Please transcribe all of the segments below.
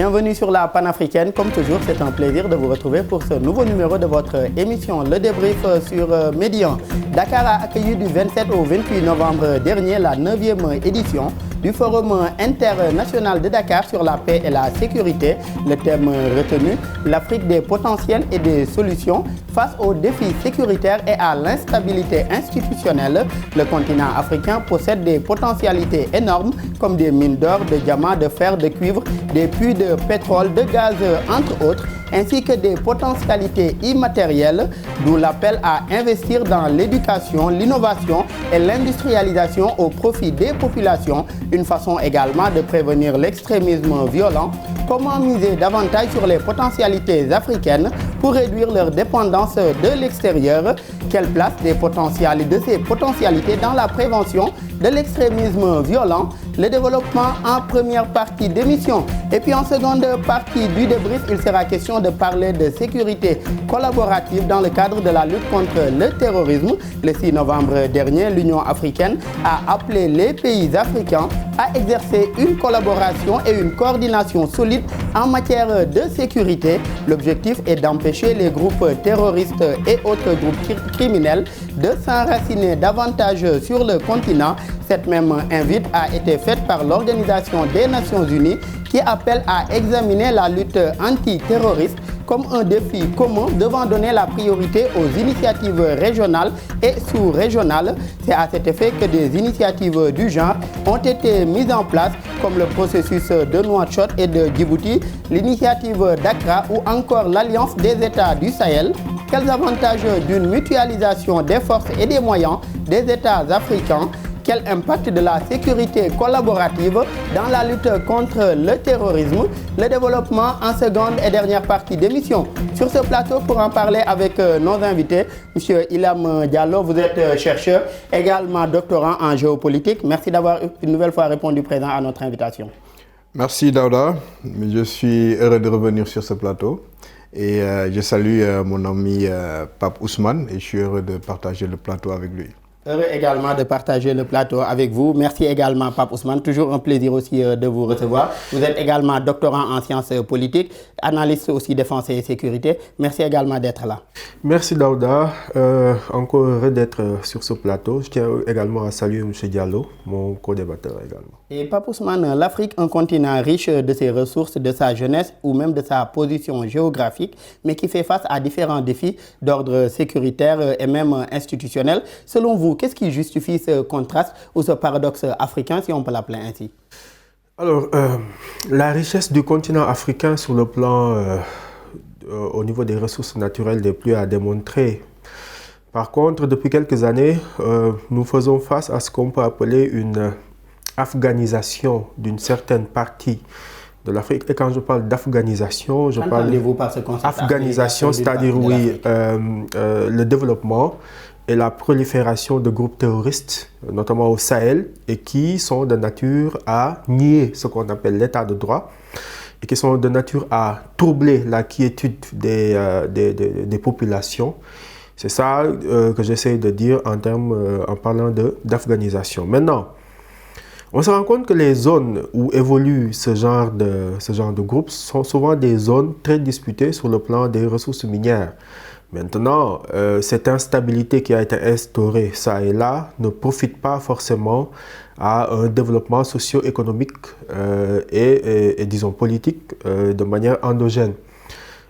bienvenue sur la panafricaine. Comme toujours, c'est un plaisir de vous retrouver pour ce nouveau numéro de votre émission, le débrief sur Médian. Dakar a accueilli du 27 au 28 novembre dernier la 9e édition du Forum international de Dakar sur la paix et la sécurité. Le thème retenu, l'Afrique des potentiels et des solutions face aux défis sécuritaires et à l'instabilité institutionnelle. Le continent africain possède des potentialités énormes comme des mines d'or, de diamants, de fer, de cuivre, des puits de pétrole, de gaz, entre autres, ainsi que des potentialités immatérielles, d'où l'appel à investir dans l'éducation, l'innovation et l'industrialisation au profit des populations, une façon également de prévenir l'extrémisme violent. Comment miser davantage sur les potentialités africaines pour réduire leur dépendance de l'extérieur? Quelle place de ces potentialités dans la prévention de l'extrémisme violent? Le développement en première partie d'émission. Et puis en seconde partie du débrief, il sera question de parler de sécurité collaborative dans le cadre de la lutte contre le terrorisme. Le 6 novembre dernier, l'Union africaine a appelé les pays africains à exercer une collaboration et une coordination solide en matière de sécurité. L'objectif est d'empêcher les groupes terroristes et autres groupes criminels de s'enraciner davantage sur le continent. Cette même invite a été faite par l'Organisation des Nations Unies qui appelle à examiner la lutte antiterroriste comme un défi commun devant donner la priorité aux initiatives régionales et sous-régionales. C'est à cet effet que des initiatives du genre ont été mises en place comme le processus de Nouakchott et de Djibouti, l'initiative d'Accra ou encore l'Alliance des États du Sahel. Quels avantages d'une mutualisation des forces et des moyens des États africains? Quel impact de la sécurité collaborative dans la lutte contre le terrorisme? Le développement en seconde et dernière partie d'émission. Sur ce plateau, pour en parler avec nos invités, M. Ilham Diallo, vous êtes chercheur, également doctorant en géopolitique. Merci d'avoir une nouvelle fois répondu présent à notre invitation. Merci Daouda, je suis heureux de revenir sur ce plateau. Et je salue mon ami Pape Ousmane et je suis heureux de partager le plateau avec lui. Heureux également de partager le plateau avec vous. Merci également Pape Ousmane, toujours un plaisir aussi de vous recevoir. Vous êtes également doctorant en sciences politiques, analyste aussi défense et sécurité. Merci également d'être là. Merci Daouda, encore heureux d'être sur ce plateau. Je tiens également à saluer M. Diallo, mon co-débatteur également. Et Pape Ousmane, l'Afrique, un continent riche de ses ressources, de sa jeunesse ou même de sa position géographique, mais qui fait face à différents défis d'ordre sécuritaire et même institutionnel. Selon vous, qu'est-ce qui justifie ce contraste ou ce paradoxe africain, si on peut l'appeler ainsi? Alors, la richesse du continent africain sur le plan, au niveau des ressources naturelles, n'est plus à démontrer. Par contre, depuis quelques années, nous faisons face à ce qu'on peut appeler une afghanisation d'une certaine partie de l'Afrique. Et quand je parle d'afghanisation, je parle d'afghanisation, c'est-à-dire le développement et la prolifération de groupes terroristes, notamment au Sahel, et qui sont de nature à nier ce qu'on appelle l'état de droit, et qui sont de nature à troubler la quiétude des populations. C'est ça que j'essaie de dire en parlant d'afghanisation. Maintenant, on se rend compte que les zones où évolue ce genre de groupes sont souvent des zones très disputées sur le plan des ressources minières. Maintenant, cette instabilité qui a été instaurée ça et là ne profite pas forcément à un développement socio-économique et disons politique de manière endogène.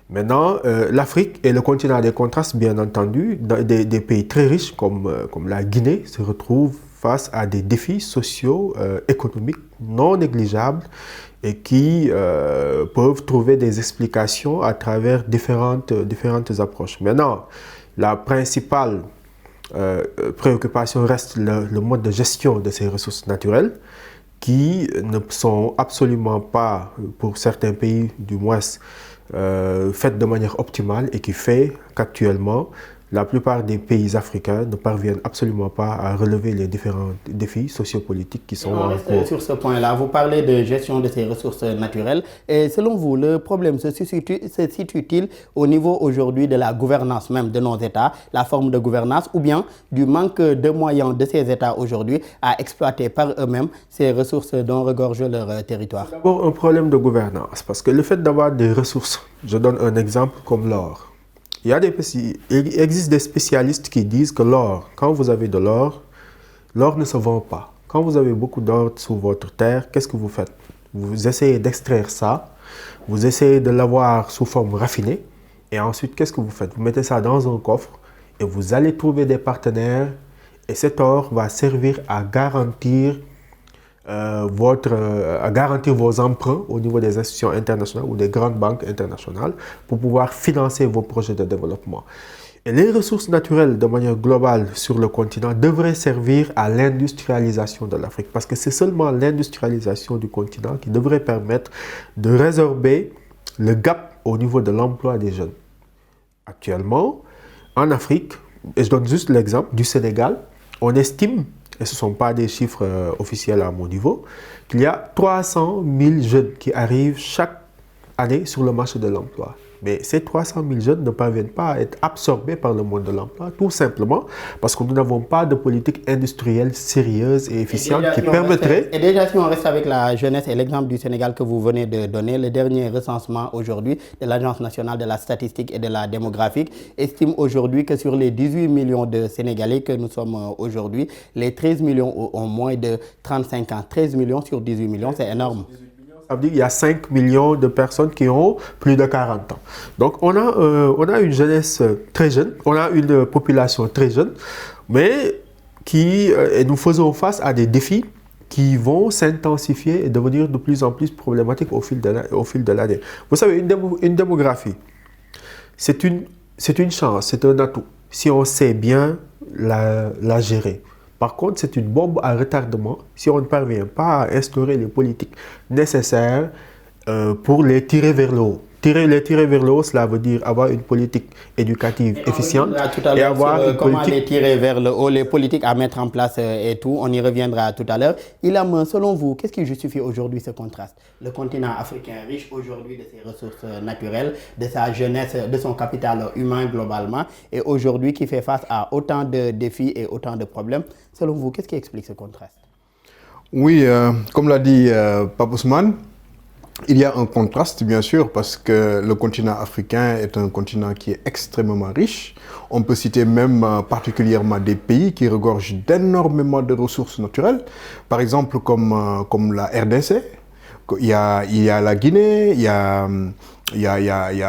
Maintenant, l'Afrique est le continent des contrastes, bien entendu. Des pays très riches comme la Guinée se retrouvent face à des défis sociaux, économiques non négligeables et qui peuvent trouver des explications à travers différentes approches. Maintenant, la principale préoccupation reste le mode de gestion de ces ressources naturelles qui ne sont absolument pas, pour certains pays du moins, faites de manière optimale et qui fait qu'actuellement, la plupart des pays africains ne parviennent absolument pas à relever les différents défis sociopolitiques qui sont en cours. Sur ce point-là, vous parlez de gestion de ces ressources naturelles. Et selon vous, le problème se situe-t-il au niveau aujourd'hui de la gouvernance même de nos États, la forme de gouvernance, ou bien du manque de moyens de ces États aujourd'hui à exploiter par eux-mêmes ces ressources dont regorge leur territoire? C'est d'abord un problème de gouvernance, parce que le fait d'avoir des ressources, je donne un exemple comme l'or. Il existe des spécialistes qui disent que l'or, quand vous avez de l'or, l'or ne se vend pas. Quand vous avez beaucoup d'or sous votre terre, qu'est-ce que vous faites? Vous essayez d'extraire ça, vous essayez de l'avoir sous forme raffinée, et ensuite, qu'est-ce que vous faites? Vous mettez ça dans un coffre, et vous allez trouver des partenaires, et cet or va servir à garantir vos emprunts au niveau des institutions internationales ou des grandes banques internationales pour pouvoir financer vos projets de développement. Et les ressources naturelles, de manière globale sur le continent, devraient servir à l'industrialisation de l'Afrique, parce que c'est seulement l'industrialisation du continent qui devrait permettre de résorber le gap au niveau de l'emploi des jeunes. Actuellement, en Afrique, et je donne juste l'exemple du Sénégal, on estime, et ce ne sont pas des chiffres officiels à mon niveau, qu'il y a 300 000 jeunes qui arrivent chaque année sur le marché de l'emploi. Mais ces 300 000 jeunes ne parviennent pas à être absorbés par le monde de l'emploi, tout simplement parce que nous n'avons pas de politique industrielle sérieuse et efficiente qui permettrait... Et déjà, si on reste avec la jeunesse et l'exemple du Sénégal que vous venez de donner, le dernier recensement aujourd'hui de l'Agence nationale de la statistique et de la démographie estime aujourd'hui que sur les 18 millions de Sénégalais que nous sommes aujourd'hui, les 13 millions ont moins de 35 ans. 13 millions sur 18 millions, c'est énorme. Ça veut dire qu'il y a 5 millions de personnes qui ont plus de 40 ans. Donc, on a une jeunesse très jeune, on a une population très jeune, mais et nous faisons face à des défis qui vont s'intensifier et devenir de plus en plus problématiques au fil de l'année. Vous savez, une démographie, c'est une chance, c'est un atout, si on sait bien la gérer. Par contre, c'est une bombe à retardement si on ne parvient pas à instaurer les politiques nécessaires pour les tirer vers le haut. Les tirer vers le haut, cela veut dire avoir une politique éducative efficiente et avoir comment les tirer vers le haut, les politiques à mettre en place et tout. On y reviendra tout à l'heure. Ilham, selon vous, qu'est-ce qui justifie aujourd'hui ce contraste? Le continent africain riche aujourd'hui de ses ressources naturelles, de sa jeunesse, de son capital humain globalement, et aujourd'hui qui fait face à autant de défis et autant de problèmes. Selon vous, qu'est-ce qui explique ce contraste? Oui, comme l'a dit Pape Ousmane, il y a un contraste, bien sûr, parce que le continent africain est un continent qui est extrêmement riche. On peut citer même particulièrement des pays qui regorgent d'énormément de ressources naturelles. Par exemple, comme la RDC, il y a la Guinée, il y a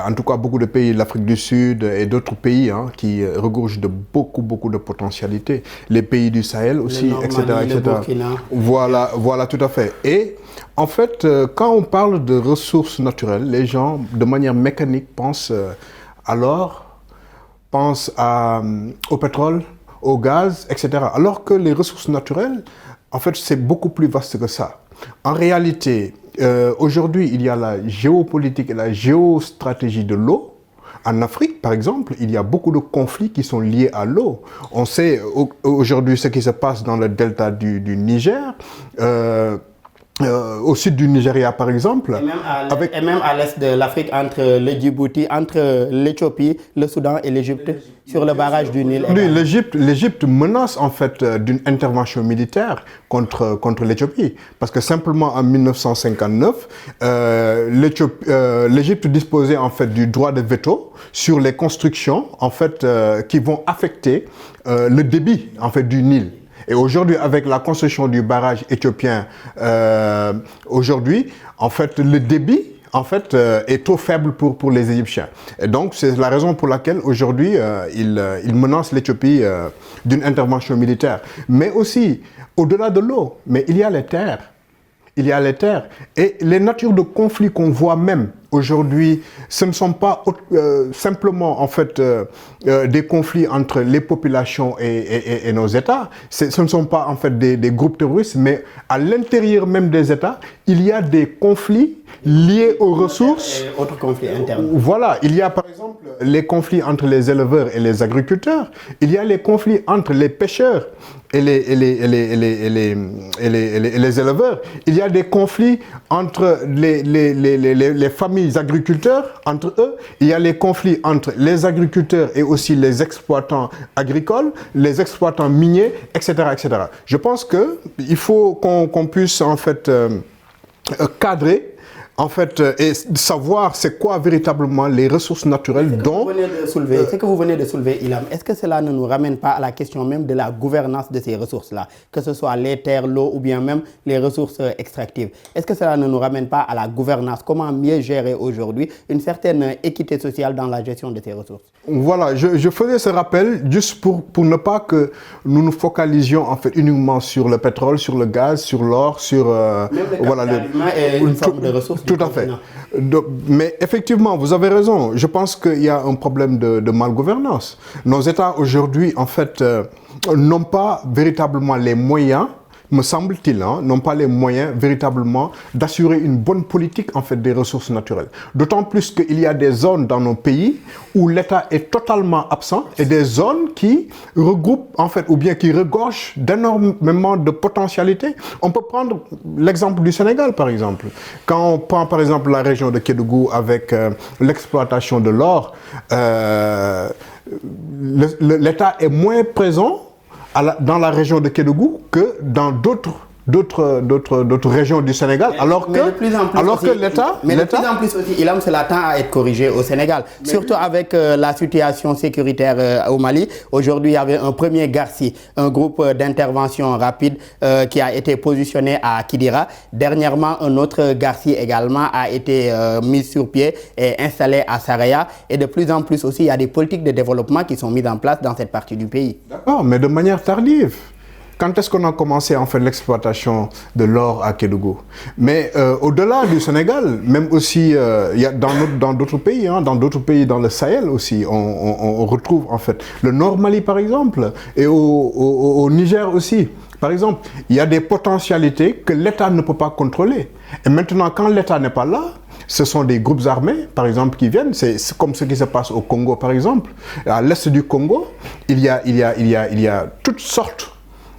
en tout cas beaucoup de pays de l'Afrique du Sud et d'autres pays qui regorgent de beaucoup de potentialités. Les pays du Sahel aussi, etc. Voilà, tout à fait. Et en fait, quand on parle de ressources naturelles, les gens, de manière mécanique, pensent à l'or, pensent au pétrole, au gaz, etc. Alors que les ressources naturelles, en fait, c'est beaucoup plus vaste que ça. En réalité, aujourd'hui, il y a la géopolitique et la géostratégie de l'eau. En Afrique, par exemple, il y a beaucoup de conflits qui sont liés à l'eau. On sait aujourd'hui ce qui se passe dans le delta du Niger, au sud du Nigeria, par exemple. Et même à l'est de l'Afrique, entre le Djibouti, entre l'Éthiopie, le Soudan et l'Égypte, sur le barrage du Nil. Oui, l'Égypte menace en fait d'une intervention militaire contre l'Éthiopie. Parce que simplement en 1959, l'Égypte disposait en fait du droit de veto sur les constructions en fait qui vont affecter le débit en fait du Nil. Et aujourd'hui, avec la construction du barrage éthiopien, aujourd'hui, en fait, le débit, en fait, est trop faible pour les Égyptiens. Et donc, c'est la raison pour laquelle aujourd'hui, ils menacent l'Éthiopie d'une intervention militaire. Mais aussi, au-delà de l'eau, mais il y a les terres. Il y a les terres. Et les natures de conflits qu'on voit même aujourd'hui, ce ne sont pas simplement en fait des conflits entre les populations et nos États. Ce ne sont pas en fait des groupes terroristes, mais à l'intérieur même des États, il y a des conflits liés aux ressources. Et autres conflits internes. Voilà, il y a par exemple les conflits entre les éleveurs et les agriculteurs. Il y a les conflits entre les pêcheurs et les éleveurs. Il y a des conflits entre les familles agriculteurs, entre eux. Il y a les conflits entre les agriculteurs et aussi les exploitants agricoles, les exploitants miniers, etc., etc. Je pense qu'il faut qu'on puisse en fait cadrer en fait, et savoir c'est quoi véritablement les ressources naturelles dont... Ce que vous venez de soulever, Ilham, est-ce que cela ne nous ramène pas à la question même de la gouvernance de ces ressources-là, que ce soit les terres, l'eau ou bien même les ressources extractives? Est-ce que cela ne nous ramène pas à la gouvernance? Comment mieux gérer aujourd'hui une certaine équité sociale dans la gestion de ces ressources? Voilà, je faisais ce rappel juste pour ne pas que nous nous focalisions en fait uniquement sur le pétrole, sur le gaz, sur l'or, sur... même le capital humain est une forme de ressources. Tout à fait. Mais effectivement, vous avez raison. Je pense qu'il y a un problème de malgouvernance. Nos États aujourd'hui, en fait, n'ont pas véritablement les moyens, me semble-t-il, n'ont pas les moyens véritablement d'assurer une bonne politique en fait des ressources naturelles. D'autant plus qu'il y a des zones dans nos pays où l'État est totalement absent et des zones qui regroupent en fait ou bien qui regorgent d'énormément de potentialités. On peut prendre l'exemple du Sénégal par exemple. Quand on prend par exemple la région de Kédougou avec l'exploitation de l'or, l'État est moins présent dans la région de Kédougou que dans d'autres régions du Sénégal, alors que l'État... Mais de plus en plus aussi, Ilham, cela tend à être corrigé au Sénégal. Surtout avec la situation sécuritaire au Mali. Aujourd'hui, il y avait un premier GARCI, un groupe d'intervention rapide qui a été positionné à Kidira. Dernièrement, un autre GARCI également a été mis sur pied et installé à Saraya. Et de plus en plus aussi, il y a des politiques de développement qui sont mises en place dans cette partie du pays. D'accord, mais de manière tardive. Quand est-ce qu'on a commencé en fait l'exploitation de l'or à Kédougou? Mais au-delà du Sénégal, même aussi il y a dans d'autres pays, dans d'autres pays dans le Sahel aussi, on retrouve en fait le Nord Mali par exemple, et au Niger aussi. Par exemple, il y a des potentialités que l'État ne peut pas contrôler. Et maintenant, quand l'État n'est pas là, ce sont des groupes armés, par exemple, qui viennent. C'est comme ce qui se passe au Congo, par exemple. À l'est du Congo, il y a toutes sortes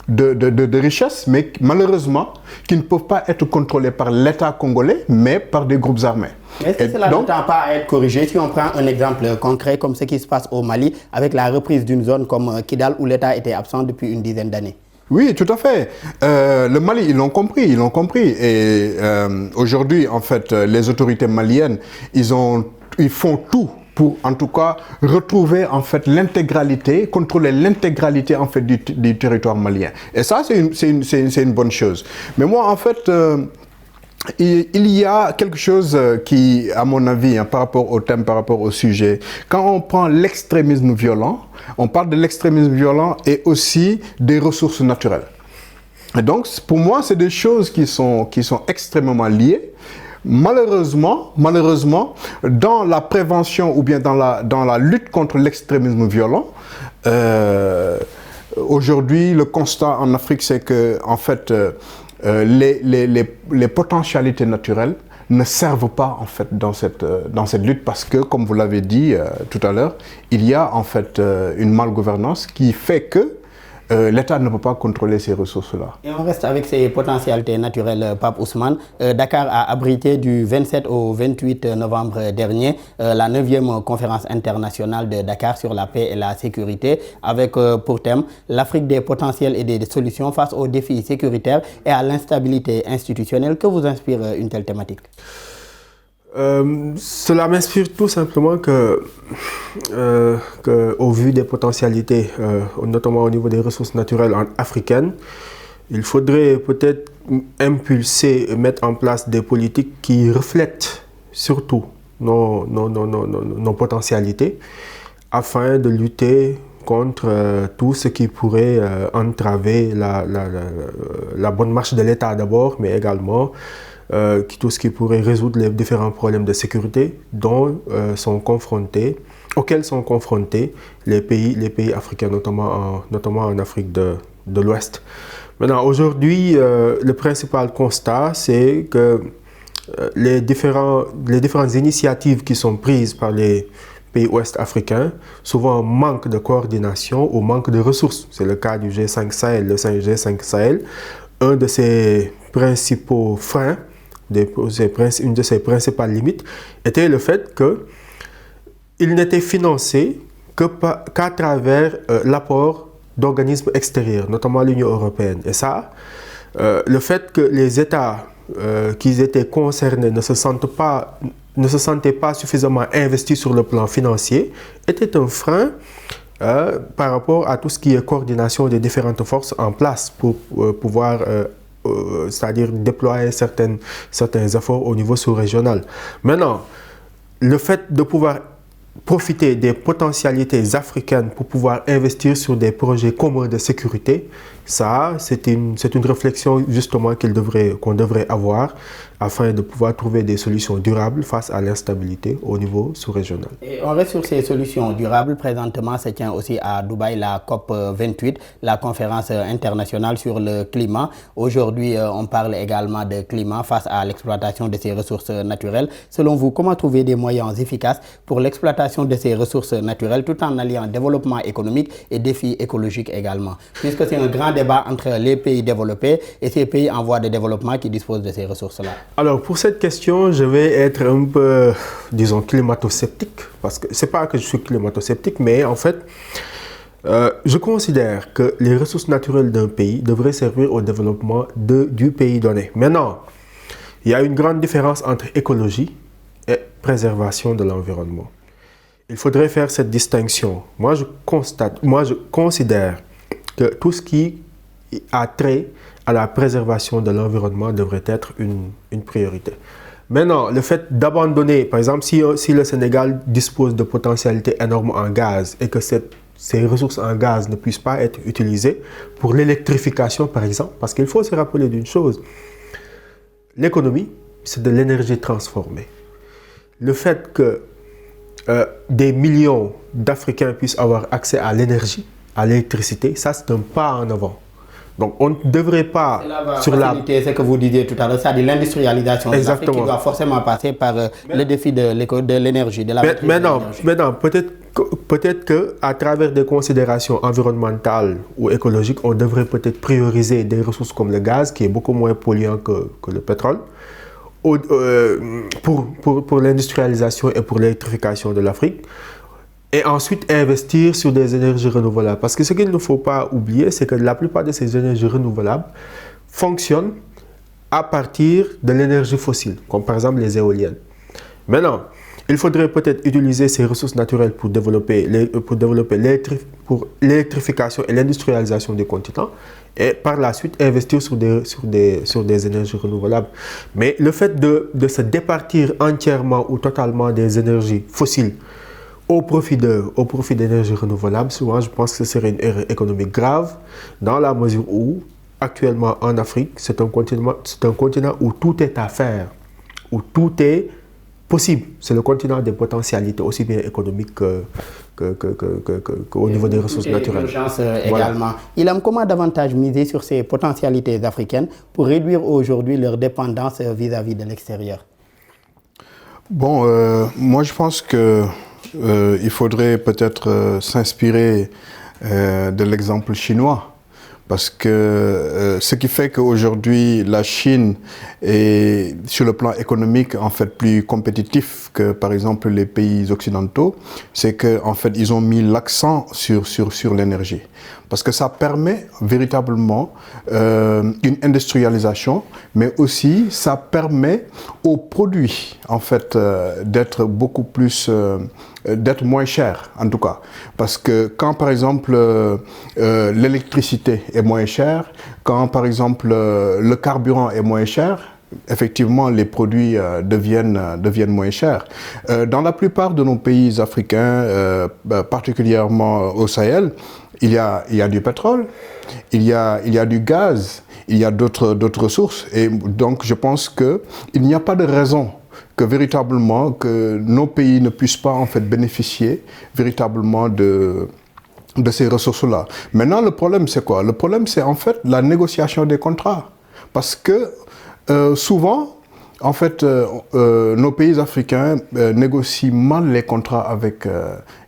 de richesses, mais malheureusement, qui ne peuvent pas être contrôlées par l'État congolais, mais par des groupes armés. Est-ce que cela ne tend pas à être corrigé si on prend un exemple concret comme ce qui se passe au Mali, avec la reprise d'une zone comme Kidal, où l'État était absent depuis une dizaine d'années? Oui, tout à fait. Le Mali, ils l'ont compris. Et aujourd'hui, en fait, les autorités maliennes, ils font tout pour, en tout cas, retrouver, en fait, l'intégralité, contrôler l'intégralité, en fait, du territoire malien. Et ça, c'est une bonne chose. Mais moi, en fait, il y a quelque chose qui, à mon avis, par rapport au thème, par rapport au sujet, quand on prend l'extrémisme violent, on parle de l'extrémisme violent et aussi des ressources naturelles. Et donc, pour moi, c'est des choses qui sont extrêmement liées. Malheureusement, dans la prévention ou bien dans la lutte contre l'extrémisme violent, aujourd'hui, le constat en Afrique, c'est que, en fait, les potentialités naturelles ne servent pas en fait dans cette lutte parce que, comme vous l'avez dit tout à l'heure, il y a en fait une malgouvernance qui fait que l'État ne peut pas contrôler ces ressources-là. Et on reste avec ces potentialités naturelles, Pape Ousmane. Dakar a abrité du 27 au 28 novembre dernier la 9e conférence internationale de Dakar sur la paix et la sécurité, avec pour thème l'Afrique des potentiels et des solutions face aux défis sécuritaires et à l'instabilité institutionnelle. Que vous inspire une telle thématique? Cela m'inspire tout simplement que au vu des potentialités, notamment au niveau des ressources naturelles africaines, il faudrait peut-être impulser et mettre en place des politiques qui reflètent surtout nos potentialités afin de lutter contre tout ce qui pourrait entraver la bonne marche de l'État d'abord, mais également tout ce qui pourrait résoudre les différents problèmes de sécurité auxquels sont confrontés les pays africains, notamment en Afrique de l'Ouest. Maintenant, aujourd'hui, le principal constat, c'est que les différentes initiatives qui sont prises par les pays ouest-africains souvent manquent de coordination ou manquent de ressources. C'est le cas du G5 Sahel, le G5 Sahel. Un de ses principaux freins, une de ses principales limites, était le fait qu'il n'était financé qu'à travers l'apport d'organismes extérieurs, notamment l'Union européenne. Et ça, le fait que les États qui étaient concernés ne se sentaient pas suffisamment investis sur le plan financier était un frein par rapport à tout ce qui est coordination des différentes forces en place pour pouvoir c'est-à-dire déployer certains efforts au niveau sous-régional. Maintenant, le fait de pouvoir profiter des potentialités africaines pour pouvoir investir sur des projets communs de sécurité, ça, c'est une réflexion justement qu'on devrait avoir afin de pouvoir trouver des solutions durables face à l'instabilité au niveau sous-régional. Et on reste sur ces solutions durables. Présentement, se tient aussi à Dubaï la COP 28, la conférence internationale sur le climat. Aujourd'hui, on parle également de climat face à l'exploitation de ces ressources naturelles. Selon vous, comment trouver des moyens efficaces pour l'exploitation de ces ressources naturelles tout en alliant développement économique et défis écologiques également? Puisque c'est un grand débat entre les pays développés et ces pays en voie de développement qui disposent de ces ressources-là. Alors, pour cette question, je vais être un peu, disons, climato-sceptique, parce que c'est pas que je suis climato-sceptique, mais en fait, je considère que les ressources naturelles d'un pays devraient servir au développement du pays donné. Maintenant, il y a une grande différence entre écologie et préservation de l'environnement. Il faudrait faire cette distinction. Moi, je considère que tout ce qui a trait à la préservation de l'environnement devrait être une priorité. Maintenant, le fait d'abandonner, par exemple, si le Sénégal dispose de potentialités énormes en gaz et que ces ressources en gaz ne puissent pas être utilisées pour l'électrification, par exemple, parce qu'il faut se rappeler d'une chose, l'économie, c'est de l'énergie transformée. Le fait que des millions d'Africains puissent avoir accès à l'énergie, à l'électricité, ça c'est un pas en avant. Donc on ne devrait pas sur ce que vous disiez tout à l'heure, c'est-à-dire l'industrialisation de l'Afrique qui doit forcément passer par le défi de l'énergie, de la maîtrise de l'énergie. Maintenant, peut-être qu'à travers des considérations environnementales ou écologiques, on devrait peut-être prioriser des ressources comme le gaz, qui est beaucoup moins polluant que le pétrole, pour l'industrialisation et pour l'électrification de l'Afrique. Et ensuite investir sur des énergies renouvelables. Parce que ce qu'il ne faut pas oublier, c'est que la plupart de ces énergies renouvelables fonctionnent à partir de l'énergie fossile, comme par exemple les éoliennes. Maintenant, il faudrait peut-être utiliser ces ressources naturelles pour développer l'électrification et l'industrialisation des continents et par la suite investir sur des énergies renouvelables. Mais le fait de se départir entièrement ou totalement des énergies fossiles au profit d'énergies renouvelables, souvent je pense que ce serait une erreur économique grave dans la mesure où actuellement en Afrique, c'est un continent où tout est à faire, où tout est possible. C'est le continent des potentialités aussi bien économiques qu'au niveau des ressources naturelles. Également. Ilham, comment davantage miser sur ces potentialités africaines pour réduire aujourd'hui leur dépendance vis-à-vis de l'extérieur? Bon, moi je pense que il faudrait peut-être s'inspirer de l'exemple chinois. Parce que ce qui fait qu'aujourd'hui la Chine est sur le plan économique en fait plus compétitif que par exemple les pays occidentaux, c'est qu'en fait ils ont mis l'accent sur l'énergie. Parce que ça permet véritablement une industrialisation, mais aussi ça permet aux produits en fait d'être beaucoup plus d'être moins cher en tout cas, parce que quand par exemple l'électricité est moins chère, quand par exemple le carburant est moins cher, effectivement les produits deviennent moins chers. Dans la plupart de nos pays africains, particulièrement au Sahel, il y a du pétrole, il y a du gaz, il y a d'autres ressources. Et donc, je pense qu'il n'y a pas de raison que véritablement que nos pays ne puissent pas en fait bénéficier véritablement de ces ressources-là. Maintenant, le problème, c'est quoi? Le problème, c'est en fait la négociation des contrats. Parce que souvent, en fait, nos pays africains négocient mal les contrats avec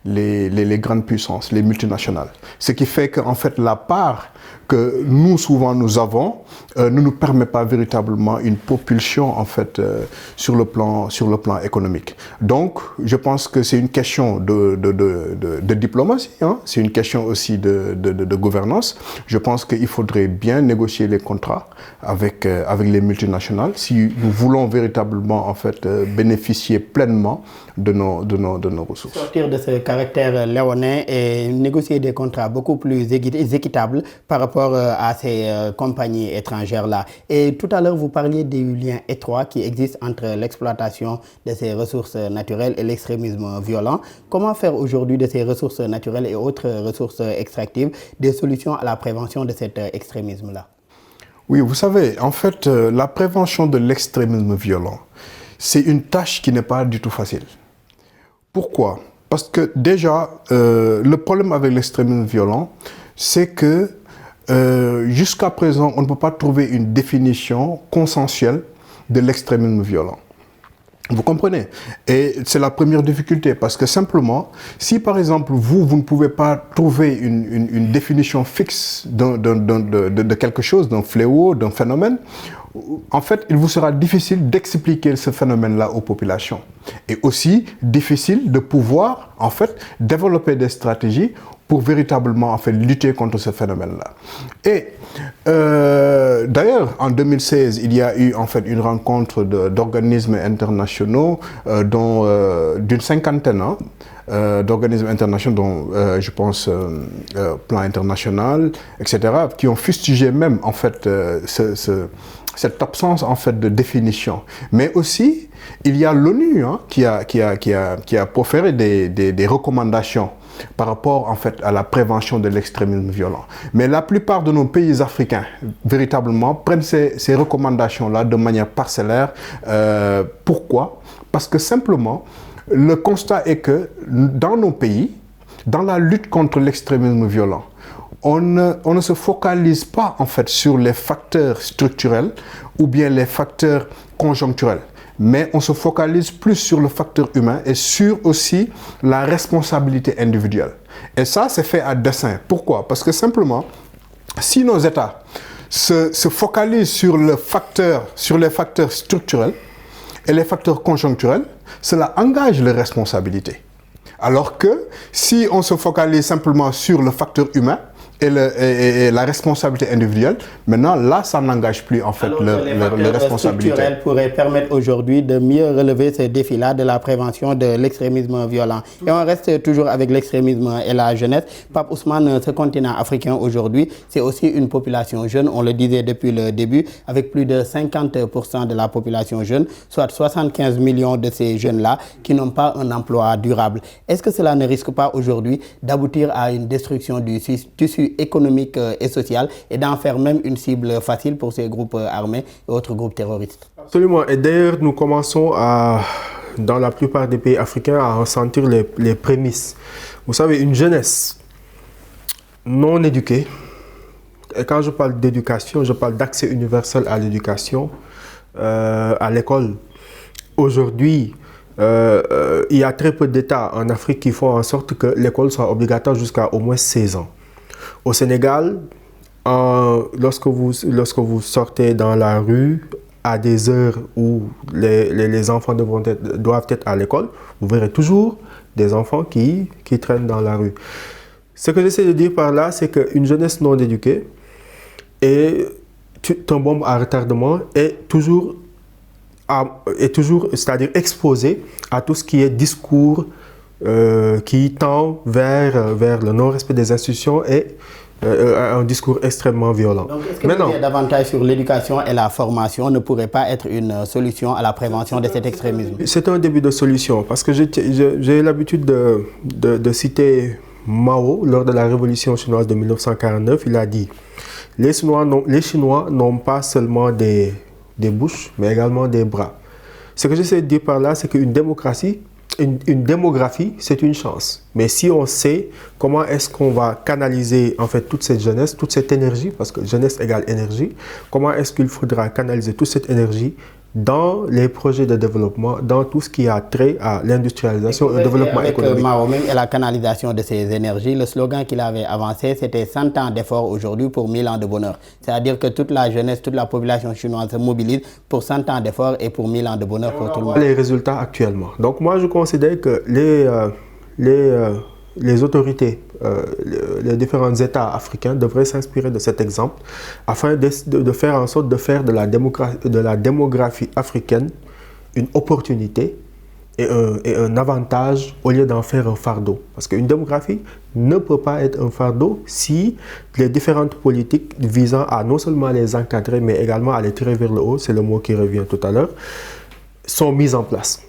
les grandes puissances, les multinationales. Ce qui fait qu'en fait, la part que nous, souvent, nous avons, ne nous permet pas véritablement une propulsion, en fait, sur le plan économique. Donc, je pense que c'est une question de diplomatie, hein? C'est une question aussi de gouvernance. Je pense qu'il faudrait bien négocier les contrats avec les multinationales si nous voulons véritablement, en fait, bénéficier pleinement de nos ressources. Sortir de ce caractère léonin et négocier des contrats beaucoup plus équitables par rapport à ces compagnies étrangères-là. Et tout à l'heure, vous parliez des liens étroits qui existent entre l'exploitation de ces ressources naturelles et l'extrémisme violent. Comment faire aujourd'hui de ces ressources naturelles et autres ressources extractives des solutions à la prévention de cet extrémisme-là? Oui, vous savez, en fait, la prévention de l'extrémisme violent, c'est une tâche qui n'est pas du tout facile. Pourquoi? Parce que déjà, le problème avec l'extrémisme violent, c'est que jusqu'à présent, on ne peut pas trouver une définition consensuelle de l'extrémisme violent. Vous comprenez? Et c'est la première difficulté, parce que simplement, si par exemple, vous ne pouvez pas trouver une définition fixe de quelque chose, d'un fléau, d'un phénomène, en fait, il vous sera difficile d'expliquer ce phénomène-là aux populations. Et aussi difficile de pouvoir, en fait, développer des stratégies pour véritablement, en fait, lutter contre ce phénomène-là. Et d'ailleurs, en 2016, il y a eu, en fait, une rencontre d'organismes internationaux, dont d'une cinquantaine, d'organismes internationaux, dont je pense Plan International, etc., qui ont fustigé même, en fait, cette absence en fait de définition. Mais aussi, il y a l'ONU, hein, qui a proféré des recommandations par rapport en fait à la prévention de l'extrémisme violent. Mais la plupart de nos pays africains, véritablement, prennent ces recommandations-là de manière parcellaire. Pourquoi? Parce que simplement, le constat est que dans nos pays, dans la lutte contre l'extrémisme violent, on ne se focalise pas en fait sur les facteurs structurels ou bien les facteurs conjoncturels, mais on se focalise plus sur le facteur humain et sur aussi la responsabilité individuelle. Et ça, c'est fait à dessein. Pourquoi? Parce que simplement, si nos États se focalisent sur les facteurs structurels et les facteurs conjoncturels, cela engage les responsabilités. Alors que si on se focalise simplement sur le facteur humain, et la responsabilité individuelle, maintenant, là, ça n'engage plus, en fait, les responsabilités. Structurels pourraient permettre aujourd'hui de mieux relever ce défi-là de la prévention de l'extrémisme violent. Et on reste toujours avec l'extrémisme et la jeunesse. Pape Ousmane, ce continent africain aujourd'hui, c'est aussi une population jeune, on le disait depuis le début, avec plus de 50% de la population jeune, soit 75 millions de ces jeunes-là qui n'ont pas un emploi durable. Est-ce que cela ne risque pas aujourd'hui d'aboutir à une destruction du tissu économique et social et d'en faire même une cible facile pour ces groupes armés et autres groupes terroristes? Absolument. Et d'ailleurs, nous commençons dans la plupart des pays africains à ressentir les prémices. Vous savez, une jeunesse non éduquée, et quand je parle d'éducation, je parle d'accès universel à l'éducation, à l'école. Aujourd'hui, il y a très peu d'États en Afrique qui font en sorte que l'école soit obligatoire jusqu'à au moins 16 ans. Au Sénégal, lorsque vous sortez dans la rue à des heures où les enfants doivent être à l'école, vous verrez toujours des enfants qui traînent dans la rue. Ce que j'essaie de dire par là, c'est qu'une jeunesse non éduquée tombe à retardement est toujours, c'est-à-dire exposée à tout ce qui est discours qui tend vers le non-respect des institutions et un discours extrêmement violent. Donc, est-ce que le davantage sur l'éducation et la formation ne pourrait pas être une solution à la prévention de cet extrémisme? C'est un début de solution, parce que j'ai l'habitude de citer Mao, lors de la révolution chinoise de 1949, il a dit les Chinois n'ont pas seulement des bouches, mais également des bras. Ce que j'essaie de dire par là, c'est qu'une démocratie, une démographie, c'est une chance. Mais si on sait comment est-ce qu'on va canaliser en fait toute cette jeunesse, toute cette énergie, parce que jeunesse égale énergie, comment est-ce qu'il faudra canaliser toute cette énergie dans les projets de développement, dans tout ce qui a trait à l'industrialisation et au développement économique. Mao même et la canalisation de ces énergies, le slogan qu'il avait avancé, c'était 100 ans d'efforts aujourd'hui pour 1000 ans de bonheur. C'est-à-dire que toute la jeunesse, toute la population chinoise se mobilise pour 100 ans d'efforts et pour 1000 ans de bonheur pour tout le monde. Les résultats actuellement. Donc moi, je considère que les autorités, les différents États africains devraient s'inspirer de cet exemple afin de faire en sorte de faire de la démographie africaine une opportunité et un avantage au lieu d'en faire un fardeau. Parce qu'une démographie ne peut pas être un fardeau si les différentes politiques visant à non seulement les encadrer mais également à les tirer vers le haut, c'est le mot qui revient tout à l'heure, sont mises en place.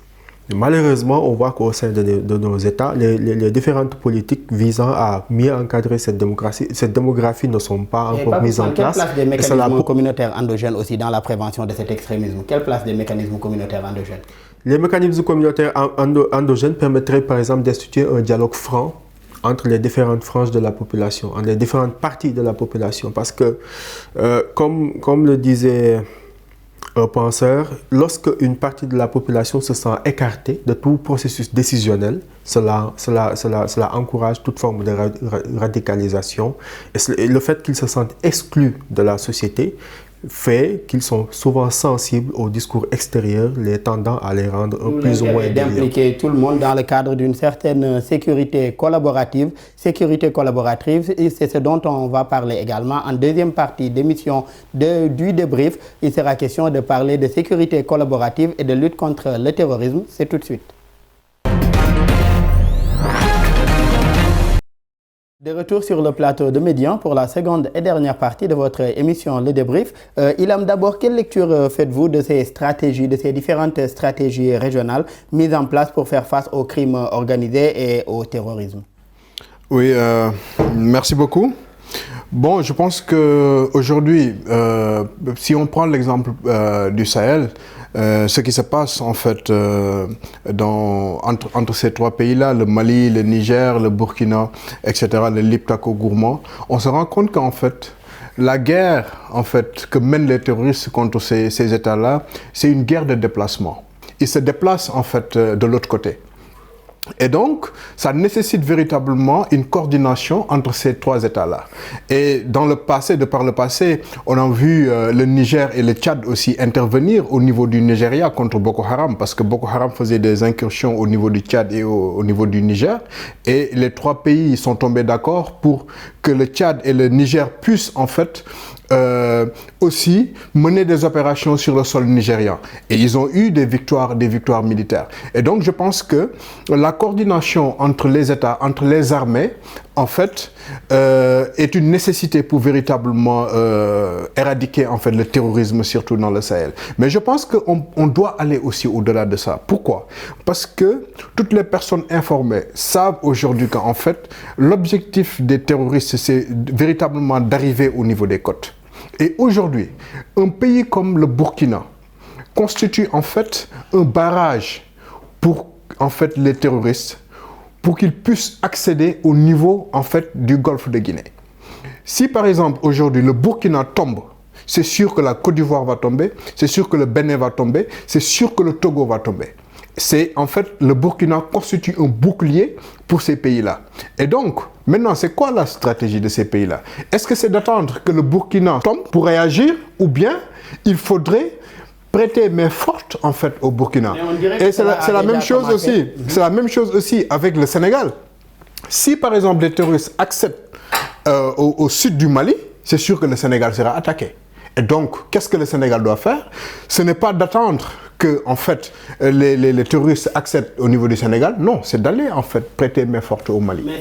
Malheureusement, on voit qu'au sein de nos États, les différentes politiques visant à mieux encadrer cette démographie ne sont pas encore mises en place. Quelle place des mécanismes communautaires endogènes aussi dans la prévention de cet extrémisme? Quelle place des mécanismes communautaires endogènes? Les mécanismes communautaires endogènes permettraient par exemple d'instituer un dialogue franc entre les différentes franges de la population, entre les différentes parties de la population. Parce que, comme le disait un penseur, lorsque une partie de la population se sent écartée de tout processus décisionnel, cela encourage toute forme de radicalisation. Et le fait qu'ils se sentent exclus de la société fait qu'ils sont souvent sensibles au discours extérieur, les tendant à les rendre plus ou moins d'impliquer tout le monde dans le cadre d'une certaine sécurité collaborative. Sécurité collaborative, c'est ce dont on va parler également en deuxième partie d'émission du débrief. Il sera question de parler de sécurité collaborative et de lutte contre le terrorisme. C'est tout de suite. De retour sur le plateau de Médian pour la seconde et dernière partie de votre émission Le Débrief. Ilham, d'abord, quelle lecture faites-vous de ces stratégies, de ces différentes stratégies régionales mises en place pour faire face aux crimes organisés et au terrorisme? Oui, merci beaucoup. Bon, je pense qu'aujourd'hui, si on prend l'exemple du Sahel, ce qui se passe en fait entre ces trois pays-là, le Mali, le Niger, le Burkina, etc., le Liptako-Gourmand, on se rend compte qu'en fait, la guerre en fait, que mènent les terroristes contre ces États-là, c'est une guerre de déplacement. Ils se déplacent en fait de l'autre côté. Et donc, ça nécessite véritablement une coordination entre ces trois États-là. Et par le passé, on a vu le Niger et le Tchad aussi intervenir au niveau du Nigeria contre Boko Haram, parce que Boko Haram faisait des incursions au niveau du Tchad et au niveau du Niger. Et les trois pays sont tombés d'accord pour que le Tchad et le Niger puissent en fait aussi mener des opérations sur le sol nigérian. Et ils ont eu des victoires militaires. Et donc je pense que la coordination entre les États, entre les armées, en fait, est une nécessité pour véritablement éradiquer en fait le terrorisme, surtout dans le Sahel. Mais je pense qu'on doit aller aussi au-delà de ça. Pourquoi? Parce que toutes les personnes informées savent aujourd'hui qu'en fait, l'objectif des terroristes, c'est véritablement d'arriver au niveau des côtes. Et aujourd'hui, un pays comme le Burkina constitue en fait un barrage pour en fait les terroristes, pour qu'ils puissent accéder au niveau en fait du golfe de Guinée. Si par exemple aujourd'hui le Burkina tombe, c'est sûr que la Côte d'Ivoire va tomber, c'est sûr que le Bénin va tomber, c'est sûr que le Togo va tomber. C'est en fait le Burkina constitue un bouclier pour ces pays-là. Et donc, maintenant, c'est quoi la stratégie de ces pays-là? Est-ce que c'est d'attendre que le Burkina tombe pour réagir, ou bien il faudrait prêter main forte en fait au Burkina? Et c'est la même chose aussi. C'est la même chose aussi avec le Sénégal. Si par exemple les terroristes acceptent au sud du Mali, c'est sûr que le Sénégal sera attaqué. Et donc, qu'est-ce que le Sénégal doit faire? Ce n'est pas d'attendre que, en fait, les terroristes acceptent au niveau du Sénégal? Non, c'est d'aller, en fait, prêter main forte au Mali. Mais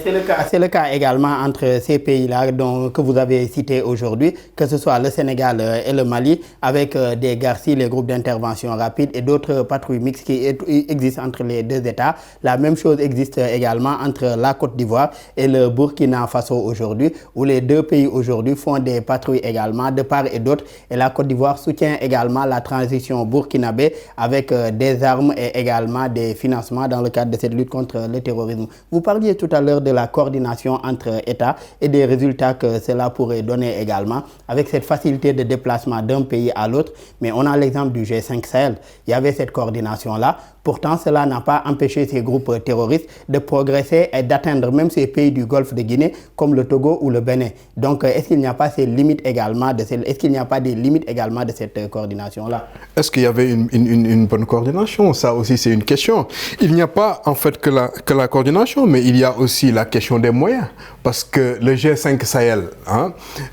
c'est le cas également entre ces pays-là que vous avez cités aujourd'hui, que ce soit le Sénégal et le Mali, avec des GARCI, les groupes d'intervention rapide, et d'autres patrouilles mixtes qui existent entre les deux États. La même chose existe également entre la Côte d'Ivoire et le Burkina Faso aujourd'hui, où les deux pays aujourd'hui font des patrouilles également de part et d'autre. Et la Côte d'Ivoire soutient également la transition burkinabé avec des armes et également des financements dans le cadre de cette lutte contre le terrorisme. Vous parliez tout à l'heure de la coordination entre États et des résultats que cela pourrait donner également avec cette facilité de déplacement d'un pays à l'autre. Mais on a l'exemple du G5 Sahel. Il y avait cette coordination-là. Pourtant, cela n'a pas empêché ces groupes terroristes de progresser et d'atteindre même ces pays du Golfe de Guinée comme le Togo ou le Bénin. Donc, est-ce qu'il n'y a pas ces limites également est-ce qu'il n'y a pas des limites également de cette coordination-là? Est-ce qu'il y avait une bonne coordination? Ça aussi, c'est une question. Il n'y a pas en fait que la coordination, mais il y a aussi la question des moyens. Parce que le G5 Sahel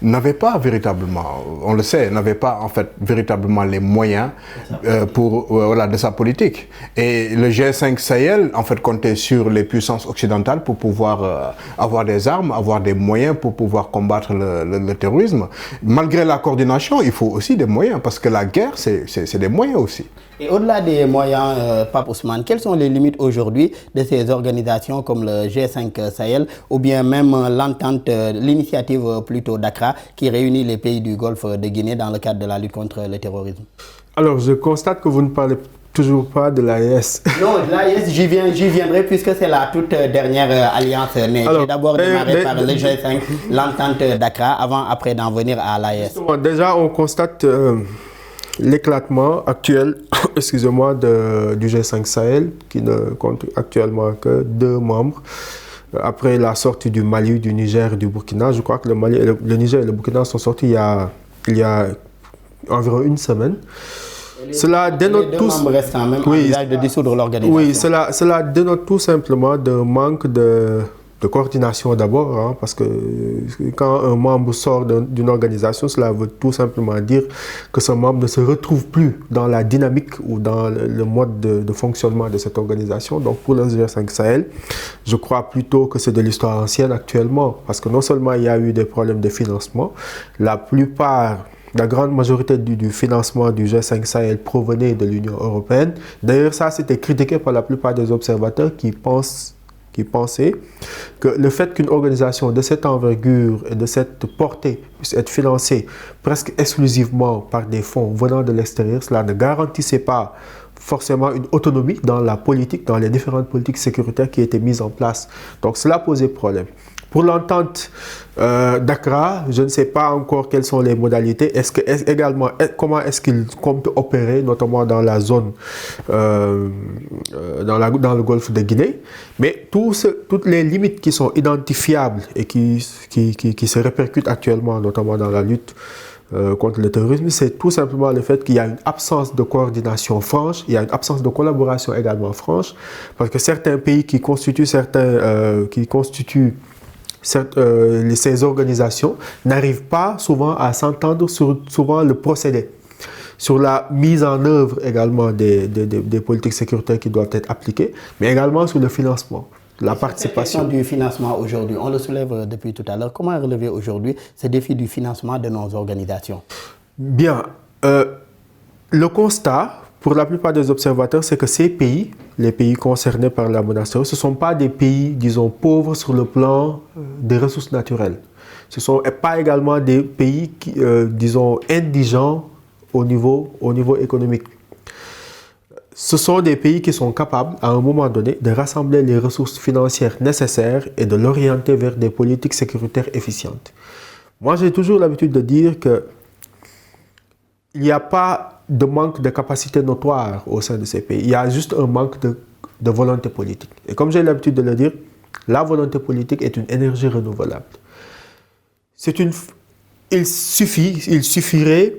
n'avait pas véritablement, on le sait, n'avait pas en fait véritablement les moyens de sa politique. Et le G5 Sahel, en fait, comptait sur les puissances occidentales pour pouvoir avoir des armes, avoir des moyens pour pouvoir combattre le terrorisme. Malgré la coordination, il faut aussi des moyens, parce que la guerre, c'est des moyens aussi. Et au-delà des moyens, Pape Ousmane, quelles sont les limites aujourd'hui de ces organisations comme le G5 Sahel ou bien même l'entente, l'initiative plutôt d'Accra qui réunit les pays du Golfe de Guinée dans le cadre de la lutte contre le terrorisme? Alors, je constate que vous ne parlez toujours pas de l'AES. Non, l'AES, j'y viendrai puisque c'est la toute dernière alliance née. J'ai d'abord démarré par le G5, l'entente d'Accra, après d'en venir à l'AES. Déjà, on constate l'éclatement actuel excusez-moi, du G5 Sahel, qui ne compte actuellement que 2 membres. Après la sortie du Mali, du Niger et du Burkina, je crois que le Niger et le Burkina sont sortis il y a environ une semaine. Cela dénote de dissoudre l'organisation. Oui, cela dénote tout simplement d'un manque de coordination d'abord, parce que quand un membre sort d'une organisation, cela veut tout simplement dire que ce membre ne se retrouve plus dans la dynamique ou dans le mode de fonctionnement de cette organisation. Donc pour le G5 Sahel, je crois plutôt que c'est de l'histoire ancienne actuellement, parce que non seulement il y a eu des problèmes de financement, la grande majorité du financement du G5 Sahel provenait de l'Union européenne. D'ailleurs, ça c'était critiqué par la plupart des observateurs qui pensaient que le fait qu'une organisation de cette envergure et de cette portée puisse être financée presque exclusivement par des fonds venant de l'extérieur, cela ne garantissait pas forcément une autonomie dans la politique, dans les différentes politiques sécuritaires qui étaient mises en place. Donc cela posait problème. Pour l'entente d'Accra, je ne sais pas encore quelles sont les modalités. Comment est-ce qu'ils comptent opérer, notamment dans la zone, dans le golfe de Guinée. Mais toutes les limites qui sont identifiables et qui se répercutent actuellement, notamment dans la lutte contre le terrorisme, c'est tout simplement le fait qu'il y a une absence de coordination franche, il y a une absence de collaboration également franche, parce que certains pays qui constituent ces organisations n'arrivent pas souvent à s'entendre sur souvent le procédé, sur la mise en œuvre également des politiques sécuritaires qui doivent être appliquées, mais également sur le financement, la participation. Du financement aujourd'hui, on le soulève depuis tout à l'heure. Comment relever aujourd'hui ce défi du financement de nos organisations? Bien, le constat pour la plupart des observateurs, c'est que ces pays, les pays concernés par la menace terroriste, ce ne sont pas des pays, disons, pauvres sur le plan des ressources naturelles. Ce ne sont pas également des pays, disons, indigents au niveau économique. Ce sont des pays qui sont capables, à un moment donné, de rassembler les ressources financières nécessaires et de l'orienter vers des politiques sécuritaires efficientes. Moi, j'ai toujours l'habitude de dire que il n'y a pas de manque de capacité notoire au sein de ces pays. Il y a juste un manque de volonté politique. Et comme j'ai l'habitude de le dire, la volonté politique est une énergie renouvelable. Il suffirait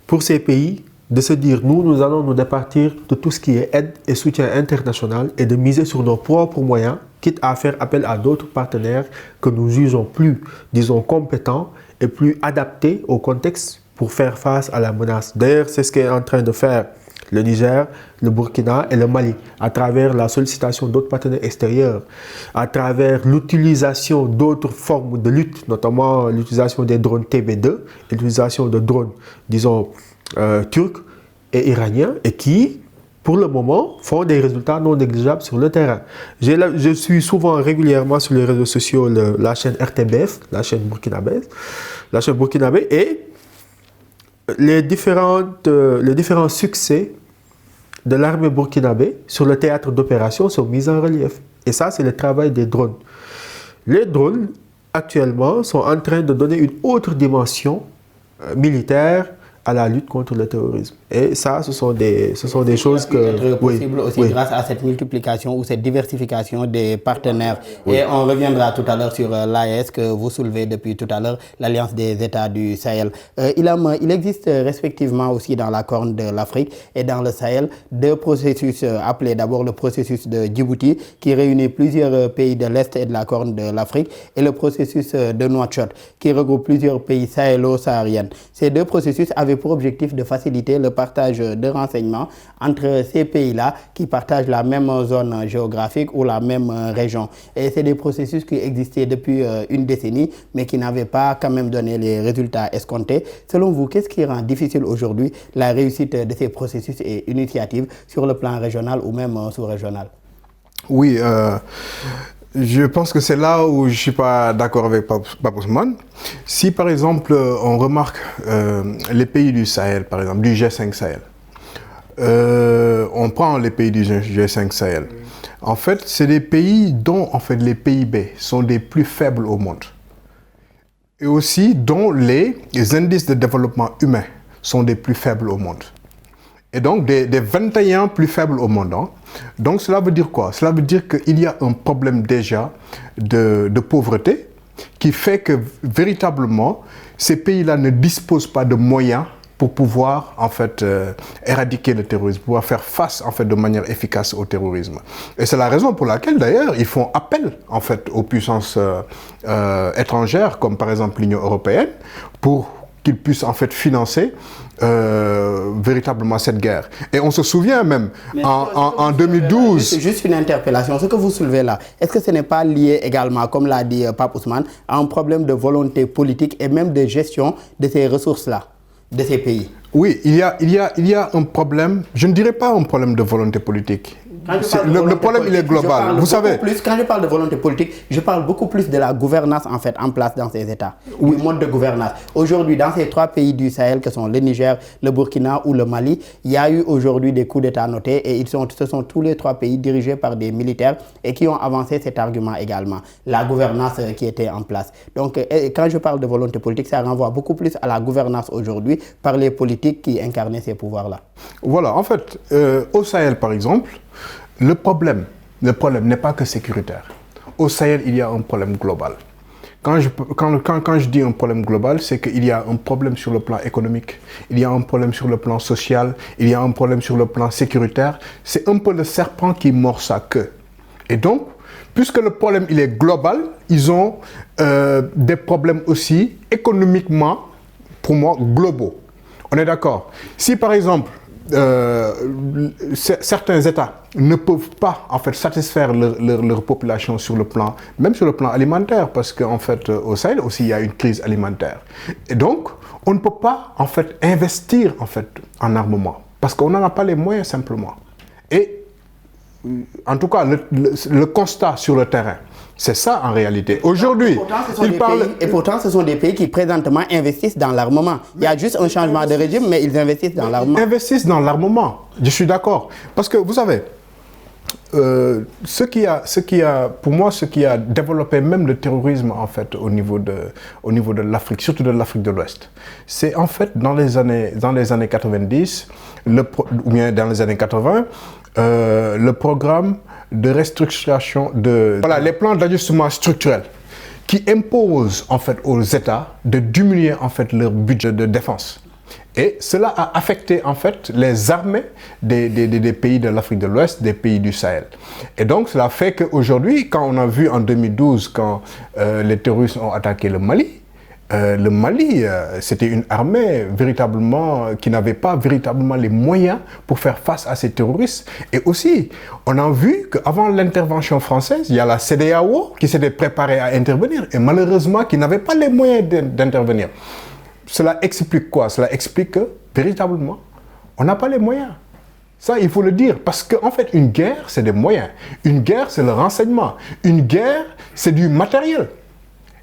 pour ces pays de se dire, nous allons nous départir de tout ce qui est aide et soutien international et de miser sur nos propres moyens, quitte à faire appel à d'autres partenaires que nous jugeons plus, disons, compétents et plus adaptés au contexte pour faire face à la menace. D'ailleurs, c'est ce qu'est en train de faire le Niger, le Burkina et le Mali, à travers la sollicitation d'autres partenaires extérieurs, à travers l'utilisation d'autres formes de lutte, notamment l'utilisation des drones TB2, l'utilisation de drones, disons, turcs et iraniens, et qui, pour le moment, font des résultats non négligeables sur le terrain. Je suis souvent régulièrement sur les réseaux sociaux la chaîne RTBF, la chaîne burkinabé, et les différents succès de l'armée burkinabé sur le théâtre d'opération sont mis en relief. Et ça, c'est le travail des drones. Les drones, actuellement, sont en train de donner une autre dimension militaire à la lutte contre le terrorisme. Et ça, ce sont des choses que... Être possible aussi grâce à cette multiplication ou cette diversification des partenaires. Oui. Et on reviendra tout à l'heure sur l'AES que vous soulevez depuis tout à l'heure, l'Alliance des États du Sahel. Il existe respectivement aussi dans la Corne de l'Afrique et dans le Sahel deux processus appelés d'abord le processus de Djibouti qui réunit plusieurs pays de l'Est et de la Corne de l'Afrique et le processus de Nouakchott qui regroupe plusieurs pays sahélo-sahariens. Ces deux processus avaient pour objectif de faciliter le partage de renseignements entre ces pays-là qui partagent la même zone géographique ou la même région. Et c'est des processus qui existaient depuis une décennie, mais qui n'avaient pas quand même donné les résultats escomptés. Selon vous, qu'est-ce qui rend difficile aujourd'hui la réussite de ces processus et initiatives sur le plan régional ou même sous-régional? Oui, je pense que c'est là où je ne suis pas d'accord avec Pape Ousmane. Si par exemple on remarque les pays du Sahel, par exemple, du G5 Sahel, on prend les pays du G5 Sahel. En fait, c'est des pays dont en fait, les PIB sont des plus faibles au monde. Et aussi dont les indices de développement humain sont des plus faibles au monde. Et donc des 21 plus faibles au monde. Hein. Donc cela veut dire quoi? Cela veut dire qu'il y a un problème déjà de pauvreté qui fait que véritablement ces pays-là ne disposent pas de moyens pour pouvoir en fait éradiquer le terrorisme, pouvoir faire face en fait de manière efficace au terrorisme. Et c'est la raison pour laquelle d'ailleurs ils font appel en fait aux puissances étrangères comme par exemple l'Union européenne pour qu'ils puissent en fait financer véritablement cette guerre. Et on se souvient même en 2012... C'est juste une interpellation. Ce que vous soulevez là, est-ce que ce n'est pas lié également, comme l'a dit Pape Ousmane, à un problème de volonté politique et même de gestion de ces ressources-là, de ces pays? Oui, il y a un problème, je ne dirais pas un problème de volonté politique. Le problème, il est global. Vous savez, quand je parle de volonté politique, je parle beaucoup plus de la gouvernance en fait en place dans ces États, oui. Du mode de gouvernance. Aujourd'hui, dans ces trois pays du Sahel que sont le Niger, le Burkina ou le Mali, il y a eu aujourd'hui des coups d'État notés et ce sont tous les trois pays dirigés par des militaires et qui ont avancé cet argument également, la gouvernance qui était en place. Donc, quand je parle de volonté politique, ça renvoie beaucoup plus à la gouvernance aujourd'hui par les politiques qui incarnaient ces pouvoirs-là. Voilà, en fait, au Sahel par exemple, le problème n'est pas que sécuritaire. Au Sahel, il y a un problème global. Quand je dis un problème global, c'est qu'il y a un problème sur le plan économique, il y a un problème sur le plan social, il y a un problème sur le plan sécuritaire. C'est un peu le serpent qui mord sa queue. Et donc, puisque le problème il est global, ils ont des problèmes aussi économiquement, pour moi, globaux. On est d'accord. Si par exemple, certains États ne peuvent pas en fait satisfaire leur population même sur le plan alimentaire, parce qu'en fait au Sahel aussi il y a une crise alimentaire. Et donc on ne peut pas en fait investir en fait en armement parce qu'on n'en a pas les moyens simplement. Et en tout cas le constat sur le terrain, c'est ça en réalité. Aujourd'hui, et pourtant, ce sont des pays qui présentement investissent dans l'armement. Il y a juste un changement de régime, mais ils investissent dans l'armement. Ils investissent dans l'armement, je suis d'accord. Parce que vous savez, ce qui a développé même le terrorisme en fait au niveau de l'Afrique, surtout de l'Afrique de l'Ouest, c'est en fait dans les années 90 ou bien dans les années 80, le programme de restructuration les plans d'ajustement structurel qui imposent en fait aux États de diminuer en fait leur budget de défense. Et cela a affecté en fait les armées des pays de l'Afrique de l'Ouest, des pays du Sahel. Et donc cela fait qu'aujourd'hui, quand on a vu en 2012, quand les terroristes ont attaqué le Mali, le Mali, c'était une armée véritablement qui n'avait pas véritablement les moyens pour faire face à ces terroristes. Et aussi, on a vu qu'avant l'intervention française, il y a la CEDEAO qui s'était préparée à intervenir et malheureusement qui n'avait pas les moyens d'intervenir. Cela explique quoi? Cela explique que véritablement, on n'a pas les moyens. Ça, il faut le dire, parce qu'en fait, une guerre, c'est des moyens. Une guerre, c'est le renseignement. Une guerre, c'est du matériel.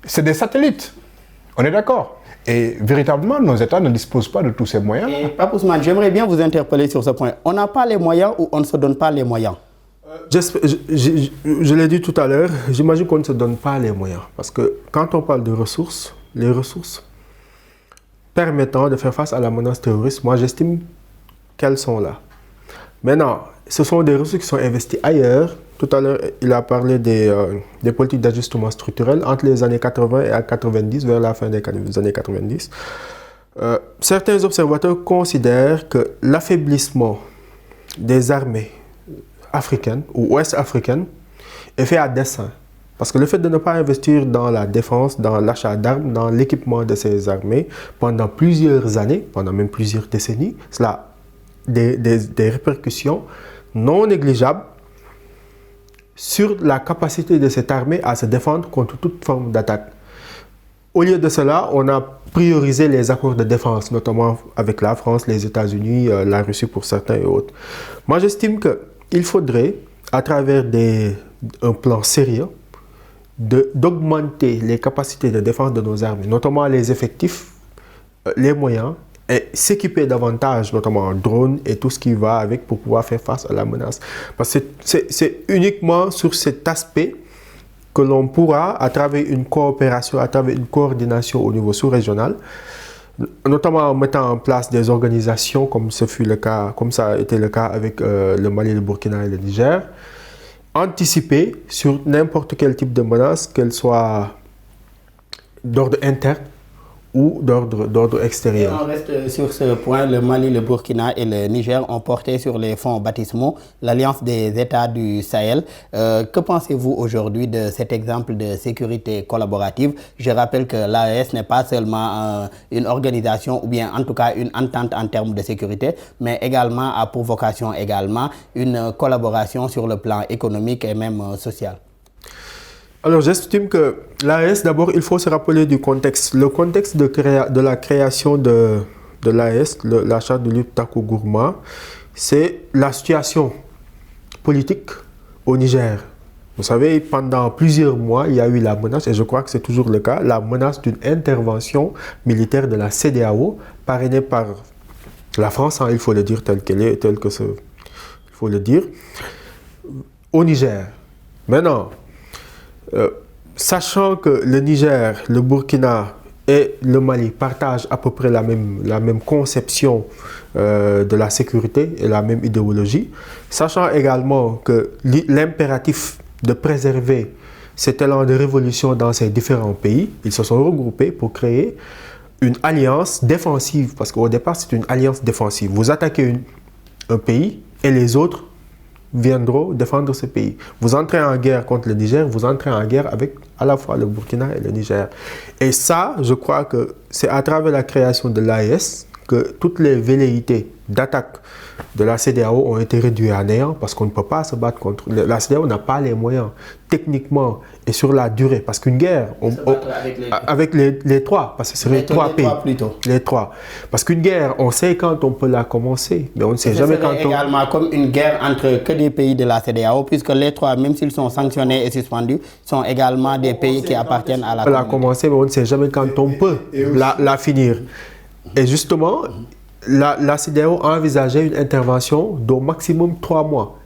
C'est des satellites. On est d'accord? Et véritablement, nos États ne disposent pas de tous ces moyens. Et Pape Ousmane, j'aimerais bien vous interpeller sur ce point. On n'a pas les moyens ou on ne se donne pas les moyens? Je l'ai dit tout à l'heure, j'imagine qu'on ne se donne pas les moyens. Parce que quand on parle de ressources, les ressources permettant de faire face à la menace terroriste, moi j'estime qu'elles sont là. Maintenant, ce sont des ressources qui sont investies ailleurs. Tout à l'heure, il a parlé des politiques d'ajustement structurel entre les années 80 et 90, vers la fin des années 90. Certains observateurs considèrent que l'affaiblissement des armées africaines ou ouest-africaines est fait à dessein. Parce que le fait de ne pas investir dans la défense, dans l'achat d'armes, dans l'équipement de ces armées pendant plusieurs années, pendant même plusieurs décennies, cela a des répercussions non négligeables sur la capacité de cette armée à se défendre contre toute forme d'attaque. Au lieu de cela, on a priorisé les accords de défense, notamment avec la France, les États-Unis, la Russie pour certains et autres. Moi, j'estime qu'il faudrait, à travers un plan sérieux, d'augmenter les capacités de défense de nos armées, notamment les effectifs, les moyens, et s'équiper davantage, notamment en drones et tout ce qui va avec pour pouvoir faire face à la menace. Parce que c'est uniquement sur cet aspect que l'on pourra, à travers une coopération, à travers une coordination au niveau sous-régional, notamment en mettant en place des organisations comme ça a été le cas avec le Mali, le Burkina et le Niger, anticiper sur n'importe quel type de menace, qu'elle soit d'ordre interne ou d'ordre extérieur. Et on reste sur ce point. Le Mali, le Burkina et le Niger ont porté sur les fonds baptismaux l'Alliance des États du Sahel. Que pensez-vous aujourd'hui de cet exemple de sécurité collaborative? Je rappelle que l'AES n'est pas seulement une organisation ou bien en tout cas une entente en termes de sécurité, mais également a pour vocation également une collaboration sur le plan économique et même social. Alors, j'estime que l'AES, d'abord, il faut se rappeler du contexte. Le contexte de la création de l'AES, la charte de lutte Taku Gourma, c'est la situation politique au Niger. Vous savez, pendant plusieurs mois, il y a eu la menace, et je crois que c'est toujours le cas, la menace d'une intervention militaire de la CEDEAO, parrainée par la France, il faut le dire tel qu'elle est, il faut le dire, au Niger. Maintenant, sachant que le Niger, le Burkina et le Mali partagent à peu près la même conception de la sécurité et la même idéologie, sachant également que l'impératif de préserver cet élan de révolution dans ces différents pays, ils se sont regroupés pour créer une alliance défensive, parce qu'au départ c'est une alliance défensive. Vous attaquez un pays et les autres viendront défendre ce pays. Vous entrez en guerre contre le Niger, vous entrez en guerre avec à la fois le Burkina et le Niger. Et ça, je crois que c'est à travers la création de l'AES que toutes les velléités d'attaque de la CEDEAO ont été réduites à néant, parce qu'on ne peut pas se battre contre... La CEDEAO n'a pas les moyens, techniquement et sur la durée, parce qu'une guerre, avec les trois, parce que ce serait trois pays. Les trois. Parce qu'une guerre, on sait quand on peut la commencer, mais on ne sait jamais quand on... également comme une guerre entre que des pays de la CEDEAO, puisque les trois, même s'ils sont sanctionnés et suspendus, sont également des pays qui appartiennent à la communauté. On peut la commencer, mais on ne sait jamais quand on peut la finir. Et justement, la CEDEAO a envisagé une intervention d'au maximum 3 mois.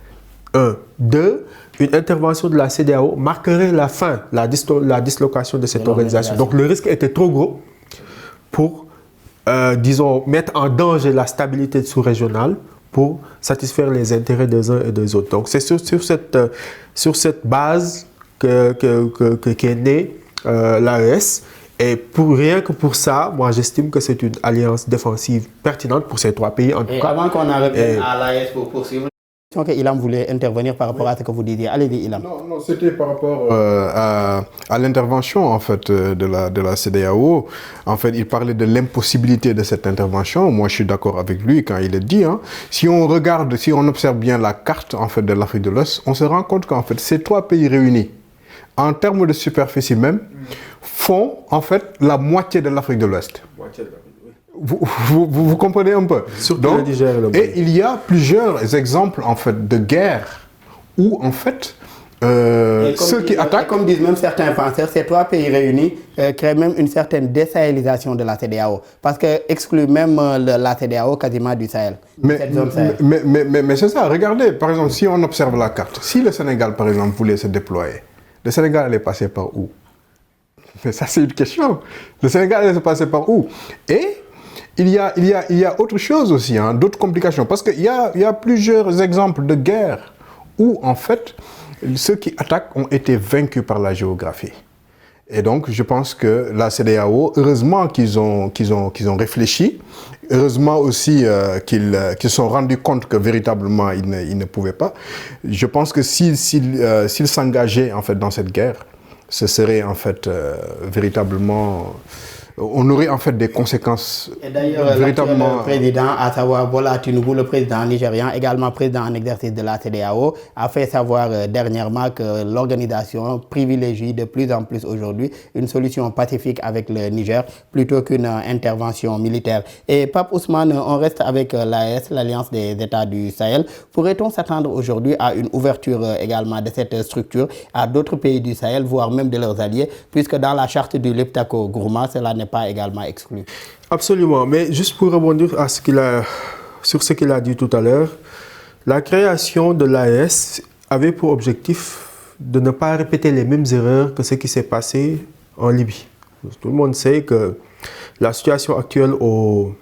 1. 2. Une intervention de la CEDEAO marquerait la fin, la dislocation de cette organisation. Donc le risque était trop gros pour, disons, mettre en danger la stabilité sous-régionale pour satisfaire les intérêts des uns et des autres. Donc c'est sur cette base qu'est née l'AES. Et rien que pour ça, moi j'estime que c'est une alliance défensive pertinente pour ces trois pays en tout cas. Avant qu'on arrive à l'AES pour poursuivre, que Ilham voulait intervenir par rapport à ce que vous disiez. Allez-y, Ilham. Non, c'était par rapport à l'intervention en fait de la CEDEAO. En fait, il parlait de l'impossibilité de cette intervention. Moi, je suis d'accord avec lui quand il est dit. Si on regarde, si on observe bien la carte en fait de l'Afrique de l'Ouest, on se rend compte qu'en fait ces 3 pays réunis, en termes de superficie même, font en fait la moitié de l'Afrique de l'Ouest. Vous comprenez un peu. Donc, et il y a plusieurs exemples en fait de guerres où en fait ceux qui attaquent, comme disent même certains penseurs, ces 3 pays réunis créent même une certaine désahélisation de la CEDEAO, parce que exclut même la CEDEAO quasiment du Sahel. Mais c'est ça. Regardez, par exemple, si on observe la carte, si le Sénégal par exemple voulait se déployer, le Sénégal allait passer par où? Mais ça c'est une question. Le Sénégal allait se passer par où? Et il y a autre chose aussi, d'autres complications. Parce qu'il y a plusieurs exemples de guerres où, en fait, ceux qui attaquent ont été vaincus par la géographie. Et donc, je pense que la CEDEAO, heureusement qu'ils ont réfléchi, heureusement aussi qu'ils se sont rendus compte que véritablement, ils ne pouvaient pas. Je pense que s'ils s'engageaient, en fait, dans cette guerre, ce serait, en fait, véritablement... On aurait en fait des conséquences véritablement. Le président, à savoir Bola Tinubu, le président nigérian, également président en exercice de la CEDEAO, a fait savoir dernièrement que l'organisation privilégie de plus en plus aujourd'hui une solution pacifique avec le Niger plutôt qu'une intervention militaire. Et Pape Ousmane, on reste avec l'AES, l'Alliance des États du Sahel. Pourrait-on s'attendre aujourd'hui à une ouverture également de cette structure à d'autres pays du Sahel, voire même de leurs alliés, puisque dans la charte du Liptako Gourma, cela n'est pas également exclu? Absolument, mais juste pour rebondir sur ce qu'il a dit tout à l'heure, la création de l'AES avait pour objectif de ne pas répéter les mêmes erreurs que ce qui s'est passé en Libye. Tout le monde sait que la situation actuelle au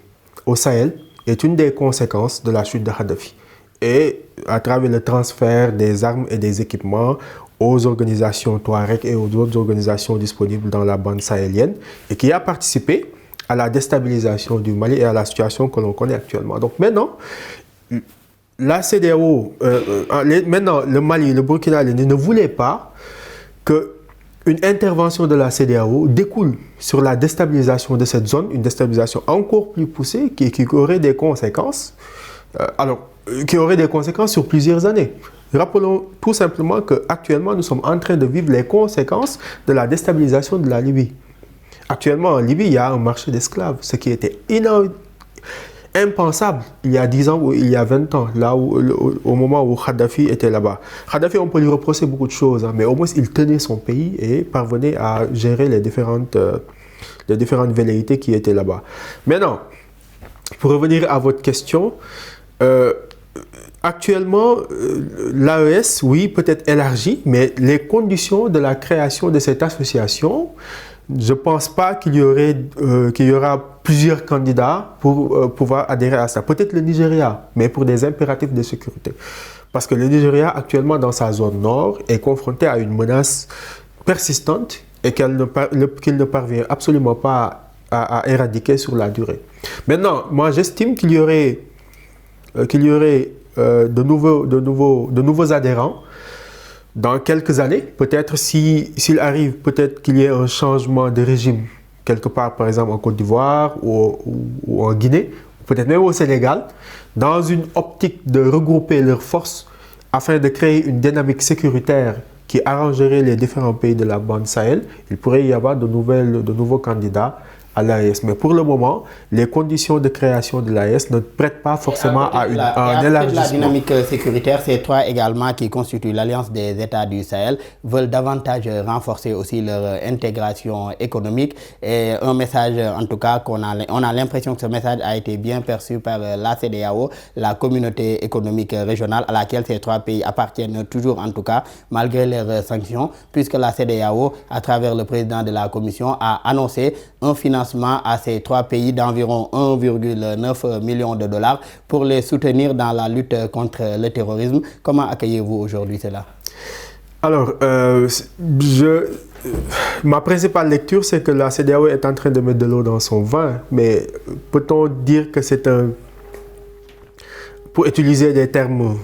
Sahel est une des conséquences de la chute de Kadhafi. Et à travers le transfert des armes et des équipements aux organisations Touareg et aux autres organisations disponibles dans la bande sahélienne, et qui a participé à la déstabilisation du Mali et à la situation que l'on connaît actuellement. Donc maintenant, la CEDEAO, maintenant le Mali, le Burkina ne voulaient pas qu'une intervention de la CEDEAO découle sur la déstabilisation de cette zone, une déstabilisation encore plus poussée qui aurait des conséquences, qui aurait des conséquences sur plusieurs années. Rappelons tout simplement qu'actuellement, nous sommes en train de vivre les conséquences de la déstabilisation de la Libye. Actuellement, en Libye, il y a un marché d'esclaves, ce qui était impensable il y a 10 ans ou il y a 20 ans, là au moment où Kadhafi était là-bas. Kadhafi, on peut lui reprocher beaucoup de choses, mais au moins, il tenait son pays et parvenait à gérer les différentes velléités qui étaient là-bas. Maintenant, pour revenir à votre question, actuellement, l'AES, oui, peut être élargie, mais les conditions de la création de cette association, je ne pense pas qu'il y aura plusieurs candidats pour pouvoir adhérer à ça. Peut-être le Nigeria, mais pour des impératifs de sécurité. Parce que le Nigeria, actuellement, dans sa zone nord, est confronté à une menace persistante et qu'il ne parvient absolument pas à éradiquer sur la durée. Maintenant, moi, j'estime qu'il y aurait de nouveaux adhérents dans quelques années. Peut-être s'il arrive, peut-être qu'il y ait un changement de régime quelque part, par exemple en Côte d'Ivoire ou en Guinée, peut-être même au Sénégal, dans une optique de regrouper leurs forces afin de créer une dynamique sécuritaire qui arrangerait les différents pays de la bande Sahel. Il pourrait y avoir de nouveaux candidats à l'AES. Mais pour le moment, les conditions de création de l'AES ne prêtent pas forcément à un élargissement. La dynamique sécuritaire, ces 3 également qui constituent l'Alliance des États du Sahel veulent davantage renforcer aussi leur intégration économique. Et un message, en tout cas, on a l'impression que ce message a été bien perçu par la CEDEAO, la communauté économique régionale à laquelle ces 3 pays appartiennent toujours, en tout cas, malgré leurs sanctions, puisque la CEDEAO, à travers le président de la Commission, a annoncé un financement à ces 3 pays d'environ 1,9 million de dollars pour les soutenir dans la lutte contre le terrorisme. Comment accueillez-vous aujourd'hui cela? Alors, ma principale lecture, c'est que la CEDEAO est en train de mettre de l'eau dans son vin, mais peut-on dire que c'est un pour utiliser des termes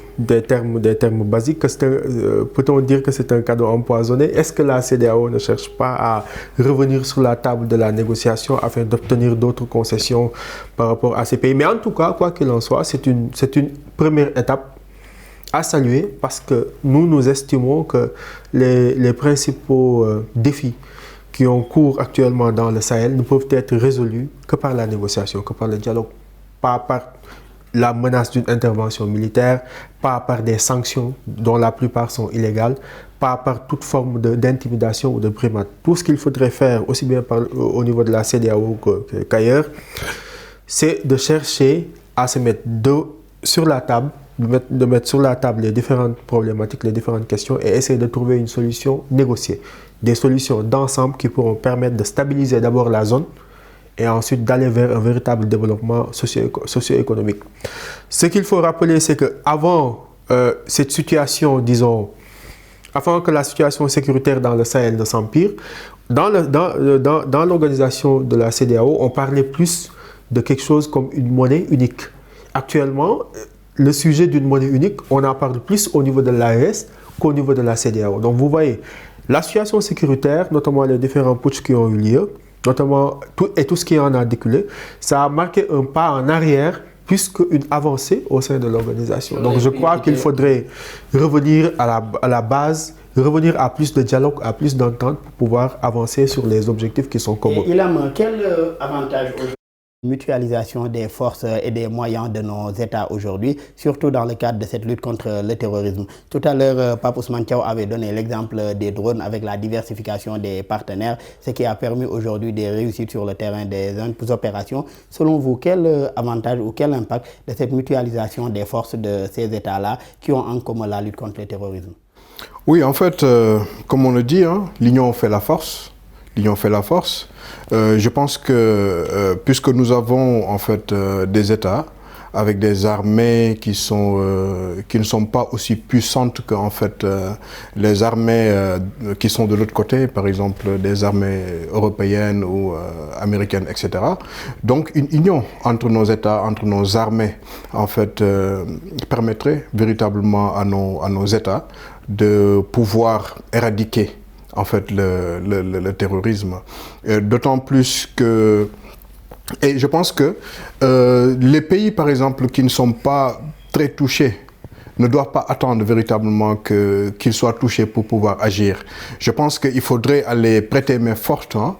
basiques, peut-on dire que c'est un cadeau empoisonné? Est-ce que la CEDEAO ne cherche pas à revenir sur la table de la négociation afin d'obtenir d'autres concessions par rapport à ces pays? Mais en tout cas, quoi qu'il en soit, c'est une première étape à saluer parce que nous estimons que les principaux défis qui ont cours actuellement dans le Sahel ne peuvent être résolus que par la négociation, que par le dialogue, pas par la menace d'une intervention militaire, pas par des sanctions dont la plupart sont illégales, pas par toute forme d'intimidation ou de brimade. Tout ce qu'il faudrait faire, aussi bien au niveau de la CEDEAO qu'ailleurs, c'est de chercher à se mettre sur la table, de mettre sur la table les différentes problématiques, les différentes questions et essayer de trouver une solution négociée. Des solutions d'ensemble qui pourront permettre de stabiliser d'abord la zone et ensuite d'aller vers un véritable développement socio-économique. Ce qu'il faut rappeler, c'est qu'avant cette situation, disons, avant que la situation sécuritaire dans le Sahel ne s'empire, dans l'organisation de la CEDEAO, on parlait plus de quelque chose comme une monnaie unique. Actuellement, le sujet d'une monnaie unique, on en parle plus au niveau de l'AES qu'au niveau de la CEDEAO. Donc vous voyez, la situation sécuritaire, notamment les différents putschs qui ont eu lieu, notamment tout ce qui en a découlé, ça a marqué un pas en arrière plus qu'une avancée au sein de l'organisation. Donc je crois qu'il faudrait revenir à la base, revenir à plus de dialogue, à plus d'entente pour pouvoir avancer sur les objectifs qui sont communs. Et Ilham, quel avantage aujourd'hui mutualisation des forces et des moyens de nos États aujourd'hui, surtout dans le cadre de cette lutte contre le terrorisme? Tout à l'heure, Pape Ousmane Thiaw avait donné l'exemple des drones avec la diversification des partenaires, ce qui a permis aujourd'hui des réussites sur le terrain des opérations. Selon vous, quel avantage ou quel impact de cette mutualisation des forces de ces États-là qui ont en commun la lutte contre le terrorisme? Oui, en fait, comme on le dit, hein, l'union fait la force. L'union fait la force. Je pense que puisque nous avons en fait des États avec des armées qui ne sont pas aussi puissantes que en fait les armées qui sont de l'autre côté, par exemple des armées européennes ou américaines, etc. Donc une union entre nos États, entre nos armées, en fait, permettrait véritablement à nos États de pouvoir éradiquer en fait le terrorisme. D'autant plus que, et je pense que les pays par exemple qui ne sont pas très touchés ne doivent pas attendre véritablement qu'ils soient touchés pour pouvoir agir. Je pense qu'il faudrait aller prêter main forte. Hein.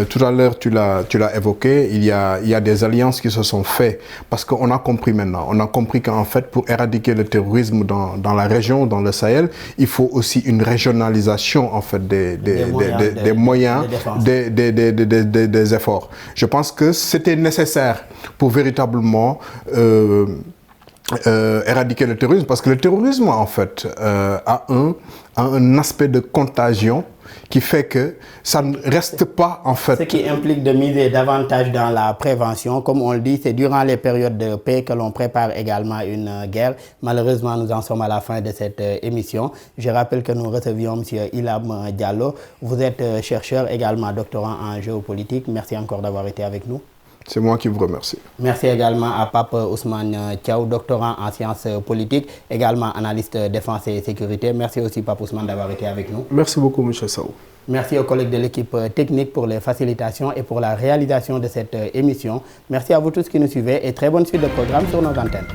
Tout à l'heure, tu l'as évoqué, il y a des alliances qui se sont faites parce qu'on a compris maintenant. On a compris qu'en fait, pour éradiquer le terrorisme dans la région, dans le Sahel, il faut aussi une régionalisation en fait des moyens, des efforts. Je pense que c'était nécessaire pour véritablement éradiquer le terrorisme, parce que le terrorisme en fait a un aspect de contagion qui fait que ça ne reste pas en fait. Ce qui implique de miser davantage dans la prévention. Comme on le dit, c'est durant les périodes de paix que l'on prépare également une guerre. Malheureusement, nous en sommes à la fin de cette émission. Je rappelle que nous recevions M. Ilham Diallo. Vous êtes chercheur, également doctorant en géopolitique. Merci encore d'avoir été avec nous. C'est moi qui vous remercie. Merci également à Pape Ousmane Thiaw, doctorant en sciences politiques, également analyste défense et sécurité. Merci aussi Pape Ousmane d'avoir été avec nous. Merci beaucoup M. Sow. Merci aux collègues de l'équipe technique pour les facilitations et pour la réalisation de cette émission. Merci à vous tous qui nous suivez et très bonne suite de programme sur nos antennes.